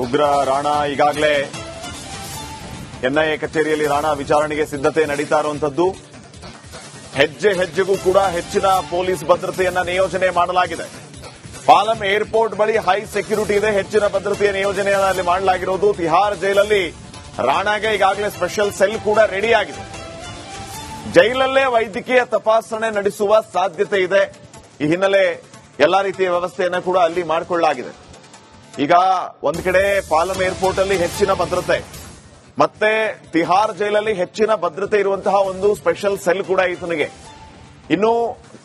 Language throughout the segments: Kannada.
ಉಗ್ರ ರಾಣಾ ಈಗಾಗಲೇ ಎನ್ಐಎ ಕಚೇರಿಯಲ್ಲಿ ರಾಣಾ ವಿಚಾರಣೆಗೆ ಸಿದ್ಧತೆ ನಡೀತಾ ಇರುವಂತದ್ದು. ಹೆಜ್ಜೆ ಹೆಜ್ಜೆಗೂ ಕೂಡ ಹೆಚ್ಚಿನ ಪೊಲೀಸ್ ಭದ್ರತೆಯನ್ನ ನಿಯೋಜನೆ ಮಾಡಲಾಗಿದೆ. ಪಾಲಂ ಏರ್ಪೋರ್ಟ್ ಬಳಿ ಹೈ ಸೆಕ್ಯೂರಿಟಿ ಇದೆ, ಹೆಚ್ಚಿನ ಭದ್ರತೆಯ ನಿಯೋಜನೆಯಲ್ಲಿ ಮಾಡಲಾಗಿರೋದು. ತಿಹಾರ್ ಜೈಲಲ್ಲಿ ರಾಣಾಗೆ ಈಗಾಗಲೇ ಸ್ಪೆಷಲ್ ಸೆಲ್ ಕೂಡ ರೆಡಿಯಾಗಿದೆ. ಜೈಲಲ್ಲೇ ವೈದ್ಯಕೀಯ ತಪಾಸಣೆ ನಡೆಸುವ ಸಾಧ್ಯತೆ ಇದೆ. ಈ ಹಿನ್ನೆಲೆ ಎಲ್ಲಾ ರೀತಿಯ ವ್ಯವಸ್ಥೆಯನ್ನ ಕೂಡ ಅಲ್ಲಿ ಮಾಡಿಕೊಳ್ಳಲಾಗಿದೆ. ಈಗ ಒಂದ್ ಕಡೆ ಪಾಲಂ ಏರ್ಪೋರ್ಟ್ ಅಲ್ಲಿ ಹೆಚ್ಚಿನ ಭದ್ರತೆ, ಮತ್ತೆ ತಿಹಾರ್ ಜೈಲಲ್ಲಿ ಹೆಚ್ಚಿನ ಭದ್ರತೆ ಇರುವಂತಹ ಒಂದು ಸ್ಪೆಷಲ್ ಸೆಲ್ ಕೂಡ ಈತನಿಗೆ. ಇನ್ನು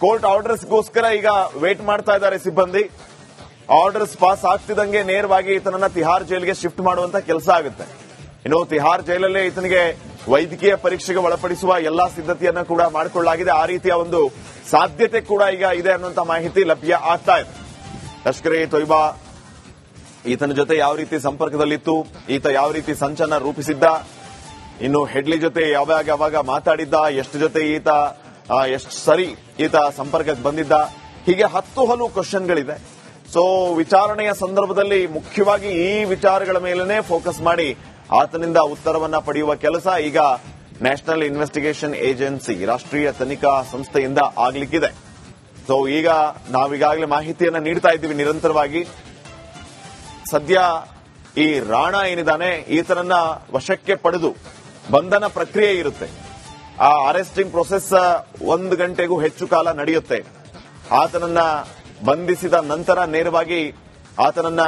ಕೋರ್ಟ್ ಆರ್ಡರ್ಸ್ಗೋಸ್ಕರ ಈಗ ವೇಟ್ ಮಾಡ್ತಾ ಇದ್ದಾರೆ ಸಿಬ್ಬಂದಿ. ಆರ್ಡರ್ಸ್ ಪಾಸ್ ಆಗ್ತಿದ್ದಂಗೆ ನೇರವಾಗಿ ಈತನನ್ನ ತಿಹಾರ್ ಜೈಲಿಗೆ ಶಿಫ್ಟ್ ಮಾಡುವಂತ ಕೆಲಸ ಆಗುತ್ತೆ. ಇನ್ನು ತಿಹಾರ್ ಜೈಲಲ್ಲೇ ಈತನಿಗೆ ವೈದ್ಯಕೀಯ ಪರೀಕ್ಷೆಗೆ ಒಳಪಡಿಸುವ ಎಲ್ಲಾ ಸಿದ್ಧತೆಯನ್ನ ಕೂಡ ಮಾಡಿಕೊಳ್ಳಲಾಗಿದೆ. ಆ ರೀತಿಯ ಒಂದು ಸಾಧ್ಯತೆ ಕೂಡ ಈಗ ಇದೆ ಅನ್ನುವಂತ ಮಾಹಿತಿ ಲಭ್ಯ ಆಗ್ತಾ ಇದೆ. ಲಷ್ಕರ್ ಎ ತೊಯ್ಬಾ ಈತನ ಜೊತೆ ಯಾವ ರೀತಿ ಸಂಪರ್ಕದಲ್ಲಿತ್ತು, ಈತ ಯಾವ ರೀತಿ ಸಂಚನ್ನ ರೂಪಿಸಿದ್ದ, ಇನ್ನು ಹೆಡ್ಲಿ ಜೊತೆ ಯಾವಾಗ ಮಾತಾಡಿದ್ದ, ಎಷ್ಟು ಜೊತೆ ಎಷ್ಟು ಸರಿ ಈತ ಸಂಪರ್ಕಕ್ಕೆ ಬಂದಿದ್ದ, ಹೀಗೆ 10 ಹಲವು ಕ್ವಶನ್ಗಳಿದೆ. ಸೊ ವಿಚಾರಣೆಯ ಸಂದರ್ಭದಲ್ಲಿ ಮುಖ್ಯವಾಗಿ ಈ ವಿಚಾರಗಳ ಮೇಲೇನೆ ಫೋಕಸ್ ಮಾಡಿ ಆತನಿಂದ ಉತ್ತರವನ್ನ ಪಡೆಯುವ ಕೆಲಸ ಈಗ ನ್ಯಾಷನಲ್ ಇನ್ವೆಸ್ಟಿಗೇಷನ್ ಏಜೆನ್ಸಿ, ರಾಷ್ಟ್ರೀಯ ತನಿಖಾ ಸಂಸ್ಥೆಯಿಂದ ಆಗ್ಲಿಕ್ಕಿದೆ. ಸೊ ಈಗ ನಾವೀಗಾಗಲೇ ಮಾಹಿತಿಯನ್ನ ನೀಡ್ತಾ ಇದ್ದೀವಿ ನಿರಂತರವಾಗಿ. ಸದ್ಯ ಈ ರಾಣಾ ಏನಿದ್ದಾನೆ ಈತನನ್ನ ವಶಕ್ಕೆ ಪಡೆದು ಬಂಧನ ಪ್ರಕ್ರಿಯೆ ಇರುತ್ತೆ. ಆ ಅರೆಸ್ಟಿಂಗ್ ಪ್ರೊಸೆಸ್ 1 ಗಂಟೆಗೂ ಹೆಚ್ಚು ಕಾಲ ನಡೆಯುತ್ತೆ. ಆತನನ್ನ ಬಂಧಿಸಿದ ನಂತರ ನೇರವಾಗಿ ಆತನನ್ನ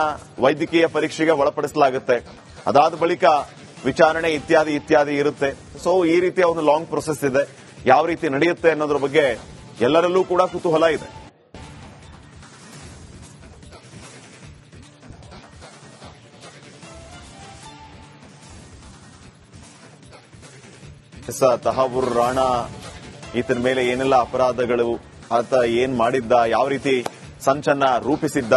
ವೈದ್ಯಕೀಯ ಪರೀಕ್ಷೆಗೆ ಒಳಪಡಿಸಲಾಗುತ್ತೆ. ಅದಾದ ಬಳಿಕ ವಿಚಾರಣೆ ಇತ್ಯಾದಿ ಇರುತ್ತೆ. ಸೊ ಈ ರೀತಿಯ ಒಂದು ಲಾಂಗ್ ಪ್ರೊಸೆಸ್ ಇದೆ. ಯಾವ ರೀತಿ ನಡೆಯುತ್ತೆ ಅನ್ನೋದ್ರ ಬಗ್ಗೆ ಎಲ್ಲರಲ್ಲೂ ಕೂಡ ಕುತೂಹಲ ಇದೆ. ತಹಾವೂರ್ ರಾಣಾ ಈತನ ಮೇಲೆ ಏನೆಲ್ಲ ಅಪರಾಧಗಳು, ಆತ ಏನ್ ಮಾಡಿದ್ದ, ಯಾವ ರೀತಿ ಸಂಚನ್ನ ರೂಪಿಸಿದ್ದ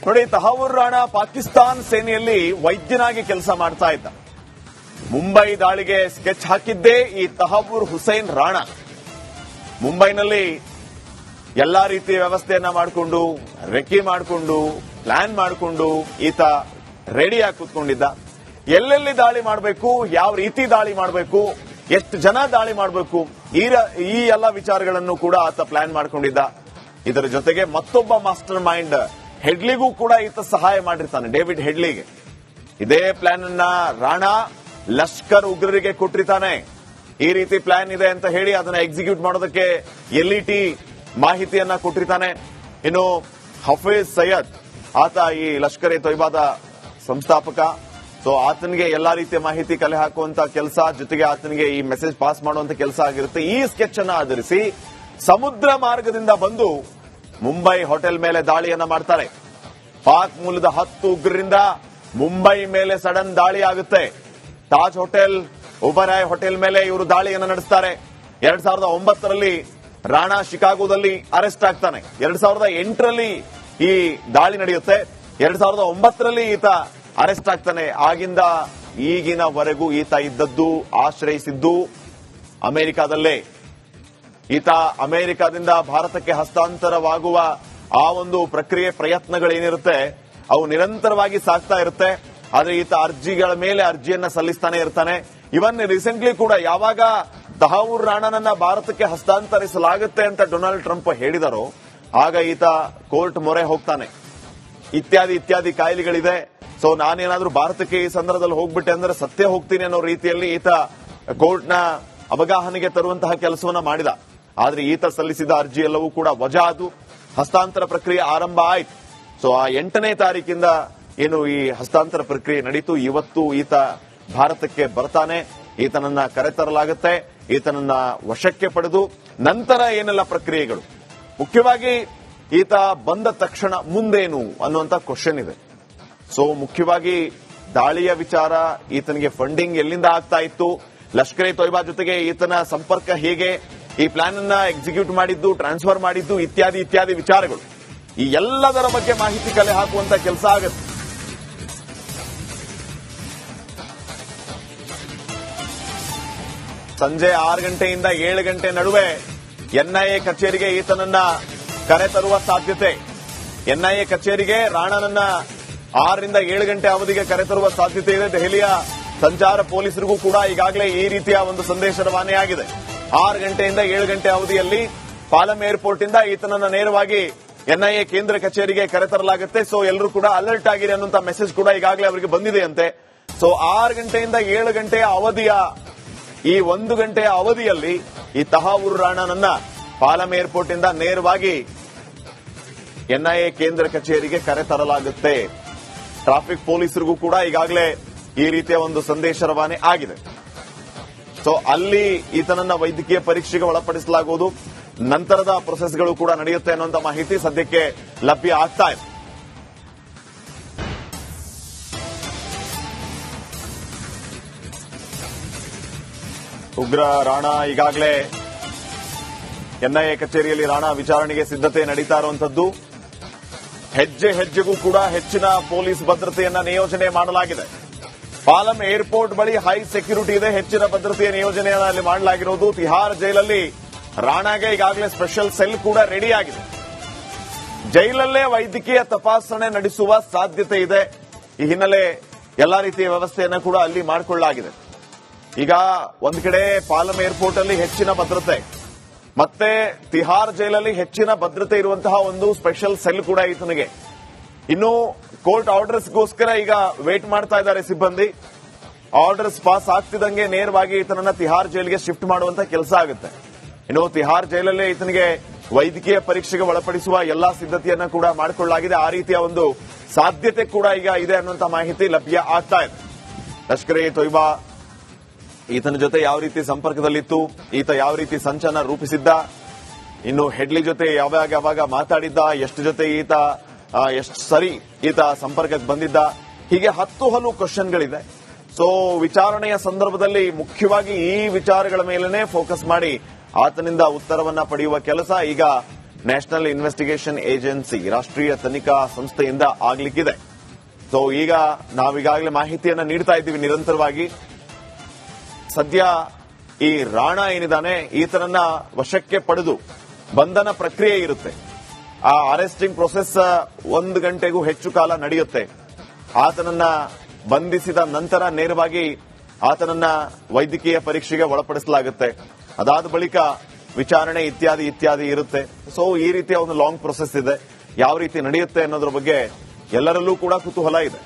ನೋಡಿ. ತಹಾವೂರ್ ರಾಣಾ ಪಾಕಿಸ್ತಾನ್ ಸೇನೆಯಲ್ಲಿ ವೈದ್ಯನಾಗಿ ಕೆಲಸ ಮಾಡ್ತಾ ಇದ್ದ. ಮುಂಬೈ ದಾಳಿಗೆ ಸ್ಕೆಚ್ ಹಾಕಿದ್ದೇ ಈ ತಹಾವೂರ್ ಹುಸೇನ್ ರಾಣಾ. ಮುಂಬೈನಲ್ಲಿ ಎಲ್ಲಾ ರೀತಿಯ ವ್ಯವಸ್ಥೆಯನ್ನ ಮಾಡಿಕೊಂಡು, ರೆಕ್ಕಿ ಮಾಡಿಕೊಂಡು, ಪ್ಲಾನ್ ಮಾಡಿಕೊಂಡು ಈತ ರೆಡಿಯಾಗಿ ಕೂತ್ಕೊಂಡಿದ್ದ. ಎಲ್ಲೆಲ್ಲಿ ದಾಳಿ ಮಾಡಬೇಕು, ಯಾವ ರೀತಿ ದಾಳಿ ಮಾಡಬೇಕು, ಎಷ್ಟು ಜನ ದಾಳಿ ಮಾಡಬೇಕು, ಈ ಎಲ್ಲ ವಿಚಾರಗಳನ್ನು ಕೂಡ ಆತ ಪ್ಲಾನ್ ಮಾಡಿಕೊಂಡಿದ್ದ. ಇದರ ಜೊತೆಗೆ ಮತ್ತೊಬ್ಬ ಮಾಸ್ಟರ್ ಮೈಂಡ್ ಹೆಡ್ಲಿಗೂ ಕೂಡ ಈತ ಸಹಾಯ ಮಾಡಿರ್ತಾನೆ, ಡೇವಿಡ್ ಹೆಡ್ಲಿಗೆ. ಇದೇ ಪ್ಲಾನ್ ಅನ್ನ ರಾಣಾ ಲಷ್ಕರ್ ಉಗ್ರರಿಗೆ ಕೊಟ್ಟಿರ್ತಾನೆ. ಈ ರೀತಿ ಪ್ಲಾನ್ ಇದೆ ಅಂತ ಹೇಳಿ ಅದನ್ನ ಎಕ್ಸಿಕ್ಯೂಟ್ ಮಾಡೋದಕ್ಕೆ ಎಲ್ಇಟಿ ಮಾಹಿತಿಯನ್ನ ಕೊಟ್ಟಿರ್ತಾನೆ. ಇನ್ನು ಹಫೀಜ್ ಸೈಯದ್ ಆತ ಈ ಲಷ್ಕರ್ ಎ ತೊಯ್ಬಾದ ಸಂಸ್ಥಾಪಕ. ಸೊ ಆತನಿಗೆ ಎಲ್ಲಾ ರೀತಿಯ ಮಾಹಿತಿ ಕಲೆ ಹಾಕುವಂತ ಕೆಲಸ, ಜೊತೆಗೆ ಆತನಿಗೆ ಈ ಮೆಸೇಜ್ ಪಾಸ್ ಮಾಡುವಂತ ಕೆಲಸ ಆಗಿರುತ್ತೆ. ಈ ಸ್ಕೆಚ್ ಅನ್ನ ಆಧರಿಸಿ ಸಮುದ್ರ ಮಾರ್ಗದಿಂದ ಬಂದು ಮುಂಬೈ ಹೋಟೆಲ್ ಮೇಲೆ ದಾಳಿಯನ್ನ ಮಾಡ್ತಾರೆ. ಪಾಕ್ ಮೂಲದ 10 ಉಗ್ರರಿಂದ ಮುಂಬೈ ಮೇಲೆ ಸಡನ್ ದಾಳಿ ಆಗುತ್ತೆ. ತಾಜ್ ಹೋಟೆಲ್, ಒಬರಾಯ್ ಹೋಟೆಲ್ ಮೇಲೆ ಇವರು ದಾಳಿಯನ್ನ ನಡೆಸ್ತಾರೆ. 2009ರಲ್ಲಿ ರಾಣಾ ಶಿಕಾಗೋದಲ್ಲಿ ಅರೆಸ್ಟ್ ಆಗ್ತಾನೆ. 2008ರಲ್ಲಿ ಈ ದಾಳಿ ನಡೆಯುತ್ತೆ. 2009ರಲ್ಲಿ ಈತ ಅರೆಸ್ಟ್ ಆಗ್ತಾನೆ. ಆಗಿಂದ ಈಗಿನವರೆಗೂ ಈತ ಇದ್ದದ್ದು, ಆಶ್ರಯಿಸಿದ್ದು ಅಮೆರಿಕಾದಲ್ಲೇ. ಈತ ಅಮೆರಿಕಾದಿಂದ ಭಾರತಕ್ಕೆ ಹಸ್ತಾಂತರವಾಗುವ ಆ ಒಂದು ಪ್ರಕ್ರಿಯೆ, ಪ್ರಯತ್ನಗಳೇನಿರುತ್ತೆ ಅವು ನಿರಂತರವಾಗಿ ಸಾಗ್ತಾ ಇರುತ್ತೆ. ಆದ್ರೆ ಈತ ಅರ್ಜಿಗಳ ಮೇಲೆ ಅರ್ಜಿಯನ್ನ ಸಲ್ಲಿಸ್ತಾನೆ ಇರ್ತಾನೆ. ಇವನ್ ರೀಸೆಂಟ್ಲಿ ಕೂಡ ಯಾವಾಗ ತಹಾವೂರ್ ರಾಣಾನನ್ನ ಭಾರತಕ್ಕೆ ಹಸ್ತಾಂತರಿಸಲಾಗುತ್ತೆ ಅಂತ ಡೊನಾಲ್ಡ್ ಟ್ರಂಪ್ ಹೇಳಿದರೋ ಆಗ ಈತ ಕೋರ್ಟ್ ಮೊರೆ ಹೋಗ್ತಾನೆ. ಇತ್ಯಾದಿ ಕಾಯಿಲೆಗಳಿದೆ. ಸೊ ನಾನೇನಾದ್ರೂ ಭಾರತಕ್ಕೆ ಈ ಸಂದರ್ಭದಲ್ಲಿ ಹೋಗ್ಬಿಟ್ಟೆ ಅಂದ್ರೆ ಸತ್ಯ ಹೋಗ್ತೀನಿ ಅನ್ನೋ ರೀತಿಯಲ್ಲಿ ಈತ ಕೋರ್ಟ್ನ ಅವಗಾಹನೆಗೆ ತರುವಂತಹ ಕೆಲಸವನ್ನ ಮಾಡಿದ. ಆದ್ರೆ ಈತ ಸಲ್ಲಿಸಿದ ಅರ್ಜಿ ಎಲ್ಲವೂ ಕೂಡ ವಜಾ ಆದು ಹಸ್ತಾಂತರ ಪ್ರಕ್ರಿಯೆ ಆರಂಭ ಆಯ್ತು. ಸೊ ಆ 8ನೇ ತಾರೀಕಿಂದ ಏನು ಈ ಹಸ್ತಾಂತರ ಪ್ರಕ್ರಿಯೆ ನಡೀತು. ಇವತ್ತು ಈತ ಭಾರತಕ್ಕೆ ಬರ್ತಾನೆ. ಈತನನ್ನ ಕರೆತರಲಾಗುತ್ತೆ. ಈತನನ್ನ ವಶಕ್ಕೆ ಪಡೆದು ನಂತರ ಏನೆಲ್ಲ ಪ್ರಕ್ರಿಯೆಗಳು, ಮುಖ್ಯವಾಗಿ ಈತ ಬಂದ ತಕ್ಷಣ ಮುಂದೇನು ಅನ್ನುವಂತ ಕ್ವಶನ್ ಇದೆ. ಸೊ ಮುಖ್ಯವಾಗಿ ದಾಳಿಯ ವಿಚಾರ, ಈತನಿಗೆ ಫಂಡಿಂಗ್ ಎಲ್ಲಿಂದ ಆಗ್ತಾ ಇತ್ತು, ಲಷ್ಕರ್ ಎ ತೊಯ್ಬಾ ಜೊತೆಗೆ ಈತನ ಸಂಪರ್ಕ ಹೇಗೆ, ಈ ಪ್ಲಾನ್ ಅನ್ನ ಎಕ್ಸಿಕ್ಯೂಟ್ ಮಾಡಿದ್ದು, ಟ್ರಾನ್ಸ್ಫರ್ ಮಾಡಿದ್ದು, ಇತ್ಯಾದಿ ವಿಚಾರಗಳು, ಈ ಎಲ್ಲದರ ಬಗ್ಗೆ ಮಾಹಿತಿ ಕಲೆ ಹಾಕುವಂತ ಕೆಲಸ ಆಗುತ್ತೆ. ಸಂಜೆ 6 ಗಂಟೆಯಿಂದ 7 ಗಂಟೆ ನಡುವೆ ಎನ್ಐಎ ಕಚೇರಿಗೆ ಈತನನ್ನ ಕರೆತರುವ ಸಾಧ್ಯತೆ. ಎನ್ಐಎ ಕಚೇರಿಗೆ ರಾಣಾನನ್ನ 6 ರಿಂದ 7 ಗಂಟೆ ಅವಧಿಗೆ ಕರೆತರುವ ಸಾಧ್ಯತೆ ಇದೆ. ದೆಹಲಿಯ ಸಂಚಾರ ಪೊಲೀಸರಿಗೂ ಕೂಡ ಈಗಾಗಲೇ ಈ ರೀತಿಯ ಒಂದು ಸಂದೇಶ ರವಾನೆಯಾಗಿದೆ. 6 ಗಂಟೆಯಿಂದ 7 ಗಂಟೆ ಅವಧಿಯಲ್ಲಿ ಪಾಲಂ ಏರ್ಪೋರ್ಟ್ ಇಂದ ಈತನನ್ನ ನೇರವಾಗಿ ಎನ್ಐಎ ಕೇಂದ್ರ ಕಚೇರಿಗೆ ಕರೆತರಲಾಗುತ್ತೆ. ಸೊ ಎಲ್ಲರೂ ಕೂಡ ಅಲರ್ಟ್ ಆಗಿರಿ ಅನ್ನುವಂತ ಮೆಸೇಜ್ ಕೂಡ ಈಗಾಗಲೇ ಅವರಿಗೆ ಬಂದಿದೆಯಂತೆ. ಸೊ 6 ಗಂಟೆಯಿಂದ 7 ಗಂಟೆಯ ಅವಧಿಯ ಈ 1 ಗಂಟೆಯ ಅವಧಿಯಲ್ಲಿ ಈ ತಹಾವೂರ್ ರಾಣಾನನ್ನ ಪಾಲಂ ಏರ್ಪೋರ್ಟ್ ಇಂದ ನೇರವಾಗಿ ಎನ್ಐಎ ಕೇಂದ್ರ ಕಚೇರಿಗೆ ಕರೆತರಲಾಗುತ್ತೆ. ಟ್ರಾಫಿಕ್ ಪೊಲೀಸರಿಗೂ ಕೂಡ ಈಗಾಗಲೇ ಈ ರೀತಿಯ ಒಂದು ಸಂದೇಶ ರವಾನೆ ಆಗಿದೆ. ಸೊ ಅಲ್ಲಿ ಈತನನ್ನ ವೈದ್ಯಕೀಯ ಪರೀಕ್ಷೆಗೆ ಒಳಪಡಿಸಲಾಗುವುದು. ನಂತರದ ಪ್ರೊಸೆಸ್ಗಳು ಕೂಡ ನಡೆಯುತ್ತೆ ಅನ್ನುವಂತ ಮಾಹಿತಿ ಸದ್ಯಕ್ಕೆ ಲಭ್ಯ ಆಗ್ತಾ ಇದೆ. ಉಗ್ರ ರಾಣಾ ಈಗಾಗಲೇ ಎನ್ಐಎ ಕಚೇರಿಯಲ್ಲಿ ರಾಣಾ ವಿಚಾರಣೆಗೆ ಸಿದ್ಧತೆ ನಡೀತಾ ಇರುವಂತದ್ದು. ಹೆಜ್ಜೆ ಹೆಜ್ಜೆಗೂ ಕೂಡ ಹೆಚ್ಚಿನ ಪೊಲೀಸ್ ಭದ್ರತೆಯನ್ನ ನಿಯೋಜನೆ ಮಾಡಲಾಗಿದೆ. ಪಾಲಂ ಏರ್ಪೋರ್ಟ್ ಬಳಿ ಹೈ ಸೆಕ್ಯೂರಿಟಿ ಇದೆ. ಹೆಚ್ಚಿನ ಭದ್ರತೆಯ ನಿಯೋಜನೆಯನ್ನು ಅಲ್ಲಿ ಮಾಡಲಾಗಿರೋದು. ತಿಹಾರ್ ಜೈಲಲ್ಲಿ ರಾಣಾಗೆ ಈಗಾಗಲೇ ಸ್ಪೆಷಲ್ ಸೆಲ್ ಕೂಡ ರೆಡಿ ಆಗಿದೆ. ಜೈಲಲ್ಲೇ ವೈದ್ಯಕೀಯ ತಪಾಸಣೆ ನಡೆಸುವ ಸಾಧ್ಯತೆ ಇದೆ. ಈ ಹಿನ್ನೆಲೆ ಎಲ್ಲಾ ರೀತಿಯ ವ್ಯವಸ್ಥೆಯನ್ನು ಕೂಡ ಅಲ್ಲಿ ಮಾಡಿಕೊಳ್ಳಲಾಗಿದೆ. ಈಗ ಒಂದು ಕಡೆ ಪಾಲಂ ಏರ್ಪೋರ್ಟ್ ಅಲ್ಲಿ ಹೆಚ್ಚಿನ ಭದ್ರತೆ, ಮತ್ತೆ ತಿಹಾರ್ ಜೈಲಲ್ಲಿ ಹೆಚ್ಚಿನ ಭದ್ರತೆ ಇರುವಂತಹ ಒಂದು ಸ್ಪೆಷಲ್ ಸೆಲ್ ಕೂಡ ಈತನಿಗೆ. ಇನ್ನು ಕೋರ್ಟ್ ಆರ್ಡರ್ಸ್ಗೋಸ್ಕರ ಈಗ ವೇಟ್ ಮಾಡ್ತಾ ಇದ್ದಾರೆ ಸಿಬ್ಬಂದಿ. ಆರ್ಡರ್ಸ್ ಪಾಸ್ ಆಗ್ತಿದಂಗೆ ನೇರವಾಗಿ ಈತನನ್ನ ತಿಹಾರ್ ಜೈಲಿಗೆ ಶಿಫ್ಟ್ ಮಾಡುವಂತ ಕೆಲಸ ಆಗುತ್ತೆ. ಇನ್ನು ತಿಹಾರ್ ಜೈಲಲ್ಲೇ ಈತನಿಗೆ ವೈದ್ಯಕೀಯ ಪರೀಕ್ಷೆಗೆ ಒಳಪಡಿಸುವ ಎಲ್ಲಾ ಸಿದ್ಧತೆಯನ್ನ ಕೂಡ ಮಾಡಿಕೊಳ್ಳಲಾಗಿದೆ. ಆ ರೀತಿಯ ಒಂದು ಸಾಧ್ಯತೆ ಕೂಡ ಈಗ ಇದೆ ಅನ್ನುವಂತ ಮಾಹಿತಿ ಲಭ್ಯ ಆಗ್ತಾ ಇದೆ. ಲಷ್ಕರ್ ಎ ತೊಯ್ಬಾ ಈತನ ಜೊತೆ ಯಾವ ರೀತಿ ಸಂಪರ್ಕದಲ್ಲಿತ್ತು, ಈತ ಯಾವ ರೀತಿ ಸಂಚನ ರೂಪಿಸಿದ್ದ, ಇನ್ನು ಹೆಡ್ಲಿ ಜೊತೆ ಯಾವಾಗ ಮಾತಾಡಿದ್ದ, ಎಷ್ಟು ಜೊತೆ ಎಷ್ಟು ಸರಿ ಈತ ಸಂಪರ್ಕಕ್ಕೆ ಬಂದಿದ್ದ, ಹೀಗೆ 10 ಹಲವು ಕ್ವಶನ್ಗಳಿದೆ. ಸೊ ವಿಚಾರಣೆಯ ಸಂದರ್ಭದಲ್ಲಿ ಮುಖ್ಯವಾಗಿ ಈ ವಿಚಾರಗಳ ಮೇಲೆನೆ ಫೋಕಸ್ ಮಾಡಿ ಆತನಿಂದ ಉತ್ತರವನ್ನ ಪಡೆಯುವ ಕೆಲಸ ಈಗ ನ್ಯಾಷನಲ್ ಇನ್ವೆಸ್ಟಿಗೇಷನ್ ಏಜೆನ್ಸಿ, ರಾಷ್ಟ್ರೀಯ ತನಿಖಾ ಸಂಸ್ಥೆಯಿಂದ ಆಗ್ಲಿಕ್ಕಿದೆ. ಸೊ ಈಗ ನಾವೀಗಾಗಲೇ ಮಾಹಿತಿಯನ್ನ ನೀಡ್ತಾ ಇದ್ದೀವಿ ನಿರಂತರವಾಗಿ. ಸದ್ಯ ಈ ರಾಣಾ ಏನಿದ್ದಾನೆ ಈತನನ್ನ ವಶಕ್ಕೆ ಪಡೆದು ಬಂಧನ ಪ್ರಕ್ರಿಯೆ ಇರುತ್ತೆ. ಆ ಅರೆಸ್ಟಿಂಗ್ ಪ್ರೊಸೆಸ್ 1 ಗಂಟೆಗೂ ಹೆಚ್ಚು ಕಾಲ ನಡೆಯುತ್ತೆ. ಆತನನ್ನ ಬಂಧಿಸಿದ ನಂತರ ನೇರವಾಗಿ ಆತನನ್ನ ವೈದ್ಯಕೀಯ ಪರೀಕ್ಷೆಗೆ ಒಳಪಡಿಸಲಾಗುತ್ತೆ. ಅದಾದ ಬಳಿಕ ವಿಚಾರಣೆ ಇತ್ಯಾದಿ ಇರುತ್ತೆ. ಸೊ ಈ ರೀತಿಯ ಒಂದು ಲಾಂಗ್ ಪ್ರೊಸೆಸ್ ಇದೆ. ಯಾವ ರೀತಿ ನಡೆಯುತ್ತೆ ಅನ್ನೋದ್ರ ಬಗ್ಗೆ ಎಲ್ಲರಲ್ಲೂ ಕೂಡ ಕುತೂಹಲ ಇದೆ.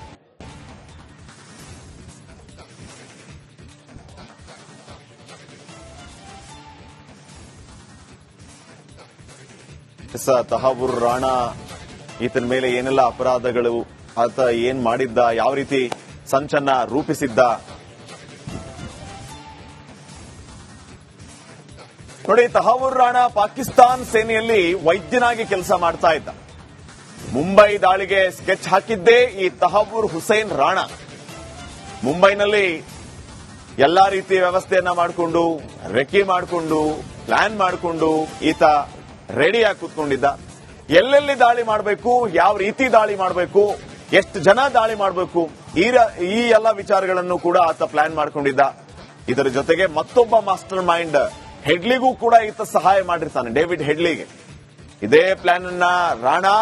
ತಹಾವೂರ್ ರಾಣಾ ಈತನ ಮೇಲೆ ಏನೆಲ್ಲ ಅಪರಾಧಗಳು, ಆತ ಏನ್ ಮಾಡಿದ್ದ, ಯಾವ ರೀತಿ ಸಂಚನ್ನ ರೂಪಿಸಿದ್ದ, ನೋಡಿ ತಹಾವೂರ್ ರಾಣಾ ಪಾಕಿಸ್ತಾನ್ ಸೇನೆಯಲ್ಲಿ ವೈದ್ಯನಾಗಿ ಕೆಲಸ ಮಾಡ್ತಾ ಇದ್ದ. ಮುಂಬೈ ದಾಳಿಗೆ ಸ್ಕೆಚ್ ಹಾಕಿದ್ದೇ ಈ ತಹಾವೂರ್ ಹುಸೇನ್ ರಾಣಾ. ಮುಂಬೈನಲ್ಲಿ ಎಲ್ಲಾ ರೀತಿಯ ವ್ಯವಸ್ಥೆಯನ್ನ ಮಾಡಿಕೊಂಡು, ರೆಕಿ ಮಾಡಿಕೊಂಡು, ಪ್ಲಾನ್ ಮಾಡಿಕೊಂಡು ಈತ ರೆಡಿಯಾಗಿ ಕೂತ್ಕೊಂಡಿದ್ದ. ಎಲ್ಲೆಲ್ಲಿ ದಾಳಿ ಮಾಡಬೇಕು, ಯಾವ ರೀತಿ ದಾಳಿ ಮಾಡಬೇಕು, ಎಷ್ಟು ಜನ ದಾಳಿ ಮಾಡಬೇಕು, ಈ ಎಲ್ಲ ವಿಚಾರಗಳನ್ನು ಕೂಡ ಆತ ಪ್ಲಾನ್ ಮಾಡಿಕೊಂಡಿದ್ದ. ಇದರ ಜೊತೆಗೆ ಮತ್ತೊಬ್ಬ ಮಾಸ್ಟರ್ ಮೈಂಡ್ ಹೆಡ್ಲಿಗೂ ಕೂಡ ಈತ ಸಹಾಯ ಮಾಡಿರ್ತಾನೆ, ಡೇವಿಡ್ ಹೆಡ್ಲಿಗೆ. ಇದೇ ಪ್ಲಾನ್ ಅನ್ನ ರಾಣಾ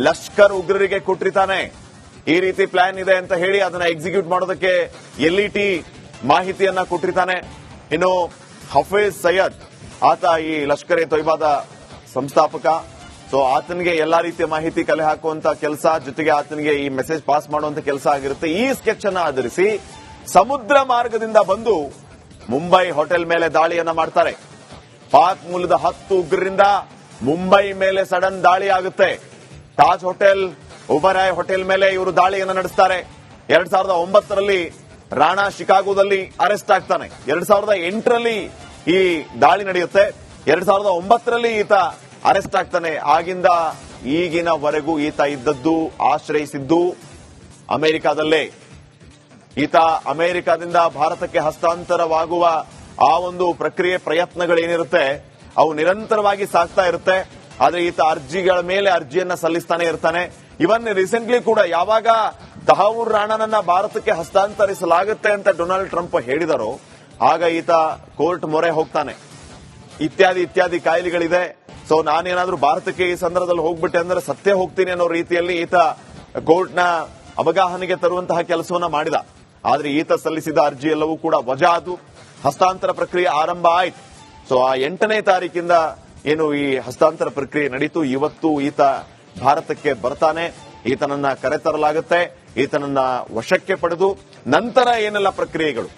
ಲಷ್ಕರ್ ಉಗ್ರರಿಗೆ ಕೊಟ್ಟಿರ್ತಾನೆ. ಈ ರೀತಿ ಪ್ಲಾನ್ ಇದೆ ಅಂತ ಹೇಳಿ ಅದನ್ನ ಎಕ್ಸಿಕ್ಯೂಟ್ ಮಾಡೋದಕ್ಕೆ ಎಲ್ಇಟಿ ಮಾಹಿತಿಯನ್ನ ಕೊಟ್ಟಿರ್ತಾನೆ. ಇನ್ನು ಹಫೀಜ್ ಸೈಯದ್ ಆತ ಈ ಲಷ್ಕರ್ ಎ ತೊಯ್ಬಾದ ಸಂಸ್ಥಾಪಕ. ಸೊ ಆತನಿಗೆ ಎಲ್ಲಾ ರೀತಿಯ ಮಾಹಿತಿ ಕಲೆ ಹಾಕುವಂತ ಕೆಲಸ, ಜೊತೆಗೆ ಆತನಿಗೆ ಈ ಮೆಸೇಜ್ ಪಾಸ್ ಮಾಡುವಂತ ಕೆಲಸ ಆಗಿರುತ್ತೆ. ಈ ಸ್ಕೆಚ್ ಅನ್ನ ಆಧರಿಸಿ ಸಮುದ್ರ ಮಾರ್ಗದಿಂದ ಬಂದು ಮುಂಬೈ ಹೋಟೆಲ್ ಮೇಲೆ ದಾಳಿಯನ್ನ ಮಾಡ್ತಾರೆ. ಪಾಕ್ ಮೂಲದ 10 ಉಗ್ರರಿಂದ ಮುಂಬೈ ಮೇಲೆ ಸಡನ್ ದಾಳಿ ಆಗುತ್ತೆ. ತಾಜ್ ಹೋಟೆಲ್, ಒಬರಾಯ್ ಹೋಟೆಲ್ ಮೇಲೆ ಇವರು ದಾಳಿಯನ್ನ ನಡೆಸ್ತಾರೆ. 2009ರಲ್ಲಿ ರಾಣಾ ಶಿಕಾಗೋದಲ್ಲಿ ಅರೆಸ್ಟ್ ಆಗ್ತಾನೆ. 2008ರಲ್ಲಿ ಈ ದಾಳಿ ನಡೆಯುತ್ತೆ. 2009ರಲ್ಲಿ ಈತ ಅರೆಸ್ಟ್ ಆಗ್ತಾನೆ. ಆಗಿಂದ ಈಗಿನವರೆಗೂ ಈತ ಇದ್ದದ್ದು, ಆಶ್ರಯಿಸಿದ್ದು ಅಮೆರಿಕಾದಲ್ಲೇ. ಈತ ಅಮೆರಿಕಾದಿಂದ ಭಾರತಕ್ಕೆ ಹಸ್ತಾಂತರವಾಗುವ ಆ ಒಂದು ಪ್ರಕ್ರಿಯೆ, ಪ್ರಯತ್ನಗಳೇನಿರುತ್ತೆ ಅವು ನಿರಂತರವಾಗಿ ಸಾಗ್ತಾ ಇರುತ್ತೆ. ಆದ್ರೆ ಈತ ಅರ್ಜಿಗಳ ಮೇಲೆ ಅರ್ಜಿಯನ್ನ ಸಲ್ಲಿಸ್ತಾನೆ ಇರ್ತಾನೆ. ಇವನ್ ರೀಸೆಂಟ್ಲಿ ಕೂಡ ಯಾವಾಗ ತಹಾವೂರ್ ರಾಣಾನನ್ನ ಭಾರತಕ್ಕೆ ಹಸ್ತಾಂತರಿಸಲಾಗುತ್ತೆ ಅಂತ ಡೊನಾಲ್ಡ್ ಟ್ರಂಪ್ ಹೇಳಿದರೋ ಆಗ ಈತ ಕೋರ್ಟ್ ಮೊರೆ ಹೋಗ್ತಾನೆ. ಇತ್ಯಾದಿ ಕಾಯಿಲೆಗಳಿದೆ. ಸೊ ನಾನೇನಾದ್ರೂ ಭಾರತಕ್ಕೆ ಈ ಸಂದರ್ಭದಲ್ಲಿ ಹೋಗ್ಬಿಟ್ಟೆ ಅಂದ್ರೆ ಸತ್ಯ ಹೋಗ್ತೀನಿ ಅನ್ನೋ ರೀತಿಯಲ್ಲಿ ಈತ ಕೋರ್ಟ್ನ ಅವಗಾಹನೆಗೆ ತರುವಂತಹ ಕೆಲಸವನ್ನ ಮಾಡಿದ. ಆದ್ರೆ ಈತ ಸಲ್ಲಿಸಿದ ಅರ್ಜಿ ಎಲ್ಲವೂ ಕೂಡ ವಜಾ ಆದು, ಹಸ್ತಾಂತರ ಪ್ರಕ್ರಿಯೆ ಆರಂಭ ಆಯ್ತು. ಸೊ ಆ 8ನೇ ತಾರೀಕಿಂದ ಏನು ಈ ಹಸ್ತಾಂತರ ಪ್ರಕ್ರಿಯೆ ನಡೀತು. ಇವತ್ತು ಈತ ಭಾರತಕ್ಕೆ ಬರ್ತಾನೆ, ಈತನನ್ನ ಕರೆತರಲಾಗುತ್ತೆ, ಈತನನ್ನ ವಶಕ್ಕೆ ಪಡೆದು ನಂತರ ಏನೆಲ್ಲ ಪ್ರಕ್ರಿಯೆಗಳು